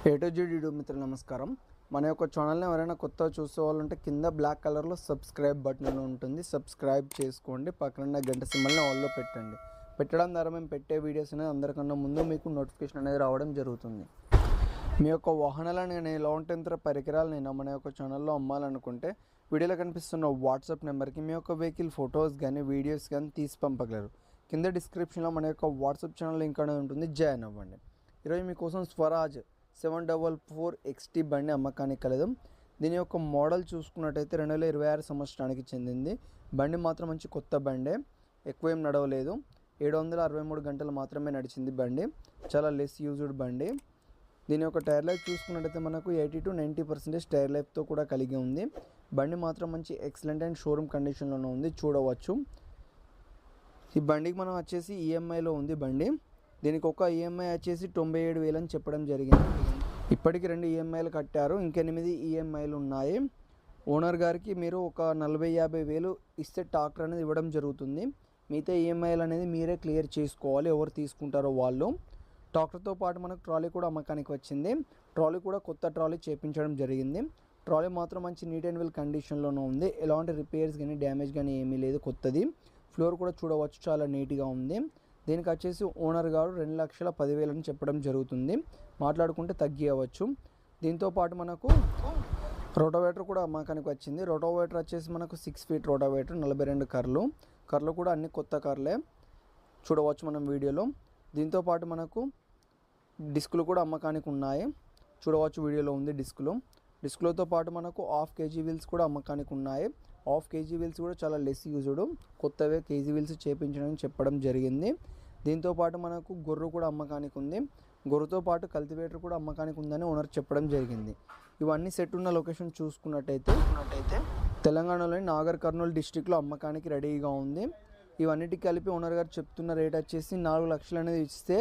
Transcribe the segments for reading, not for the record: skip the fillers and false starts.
A to Z YouTube మిత్రులు నమస్కారం. మన యొక్క ఛానల్ని ఎవరైనా కొత్తగా చూసేవాళ్ళంటే కింద బ్లాక్ కలర్లో సబ్స్క్రైబ్ బటన్ అని ఉంటుంది. సబ్స్క్రైబ్ చేసుకోండి. పక్కన గంట సింబల్ని ఆల్లో పెట్టండి. పెట్టడం ద్వారా మేము పెట్టే వీడియోస్ అనేది అందరికన్నా ముందు మీకు నోటిఫికేషన్ అనేది రావడం జరుగుతుంది. మీ యొక్క వాహనాలను కానీ ఎలాంటి యంత్ర పరికరాలను మన యొక్క ఛానల్లో అమ్మాలనుకుంటే వీడియోలో కనిపిస్తున్న వాట్సాప్ నెంబర్కి మీ యొక్క వెహికల్ ఫొటోస్ కానీ వీడియోస్ కానీ తీసి పంపగలరు. కింద డిస్క్రిప్షన్లో మన యొక్క వాట్సాప్ ఛానల్ లింక్ అనేది ఉంటుంది, జాయిన్ అవ్వండి. ఈరోజు మీకోసం స్వరాజ్ 744 XT బండి అమ్మకానికి కలదు. దీని యొక్క మోడల్ చూసుకున్నట్టయితే 2026 సంవత్సరానికి చెందింది. బండి మాత్రం మంచి కొత్త బండే, ఎక్కువ ఏం నడవలేదు. 763 గంటలు మాత్రమే నడిచింది బండి. చాలా లెస్ యూజ్డ్ బండి. దీని యొక్క టైర్ లైఫ్ చూసుకున్నట్టయితే మనకు 80 to 90% టైర్ లైఫ్తో కూడా కలిగి ఉంది. బండి మాత్రం మంచి ఎక్సలెంట్ అండ్ షోరూమ్ కండిషన్లోనే ఉంది, చూడవచ్చు. ఈ బండికి మనం వచ్చేసి ఈఎంఐలో ఉంది బండి. దీనికి ఒక ఈఎంఐ వచ్చేసి 97,000 అని చెప్పడం జరిగింది. ఇప్పటికి 2 ఈఎంఐలు కట్టారు, ఇంకా 8 ఈఎంఐలు ఉన్నాయి. ఓనర్ గారికి మీరు ఒక 40-50,000 ఇస్తే ట్రాక్టర్ అనేది ఇవ్వడం జరుగుతుంది. మిగతా ఈఎంఐలు అనేది మీరే క్లియర్ చేసుకోవాలి, ఎవరు తీసుకుంటారో వాళ్ళు. ట్రాక్టర్తో పాటు మనకు ట్రాలీ కూడా అమ్మకానికి వచ్చింది. ట్రాలీ కూడా కొత్త ట్రాలీ చేపించడం జరిగింది. ట్రాలీ మాత్రం మంచి నీట్ అండ్ వెల్ కండిషన్లోనే ఉంది. ఎలాంటి రిపేర్స్ కానీ డ్యామేజ్ కానీ ఏమీ లేదు, కొత్తది. ఫ్లోర్ కూడా చూడవచ్చు, చాలా నీట్గా ఉంది. దీనికి వచ్చేసి ఓనర్ గారు 2,10,000 అని చెప్పడం జరుగుతుంది. మాట్లాడుకుంటే తగ్గియవచ్చు. దీంతోపాటు మనకు రోటోవేటర్ కూడా అమ్మకానికి వచ్చింది. రోటోవేటర్ వచ్చేసి మనకు 6 feet రోటోవేటర్, 42 కర్లు కూడా అన్ని కొత్త కార్లే, చూడవచ్చు మనం వీడియోలో. దీంతోపాటు మనకు డిస్కులు కూడా అమ్మకానికి ఉన్నాయి, చూడవచ్చు వీడియోలో ఉంది డిస్కులతో పాటు మనకు 1/2 kg వీల్స్ కూడా అమ్మకానికి ఉన్నాయి. 1/2 kg వీల్స్ కూడా చాలా లెస్ యూజ్డ్, కొత్తవే కేజీ వీల్స్ చేపించడం చెప్పడం జరిగింది. దీంతోపాటు మనకు గొర్రు కూడా అమ్మకానికి ఉంది. గొర్రుతో పాటు కల్టివేటర్ కూడా అమ్మకానికి ఉందని ఓనర్ చెప్పడం జరిగింది. ఇవన్నీ సెట్ ఉన్న లొకేషన్ చూసుకున్నట్టయితే తెలంగాణలోని నాగర్ కర్నూలు డిస్టిక్లో అమ్మకానికి రెడీగా ఉంది. ఇవన్నిటికి కలిపి ఓనర్ గారు చెప్తున్న రేట్ వచ్చేసి 4 లక్షలు అనేది ఇస్తే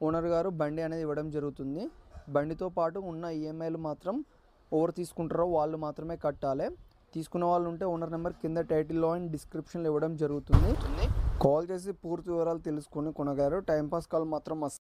ఓనర్ గారు బండి అనేది ఇవ్వడం జరుగుతుంది. బండితో పాటు ఉన్న ఈఎంఐలు మాత్రం ఎవరు తీసుకుంటారో వాళ్ళు మాత్రమే కట్టాలి. తీసుకున్న వాళ్ళు ఉంటే ఓనర్ నెంబర్ కింద టైటిల్లో అండ్ డిస్క్రిప్షన్లో ఇవ్వడం జరుగుతుంది. కాల్ చేసి పూర్తి వివరాలు తెలుసుకొని కొనగారు. టైంపాస్ కాల్ మాత్రం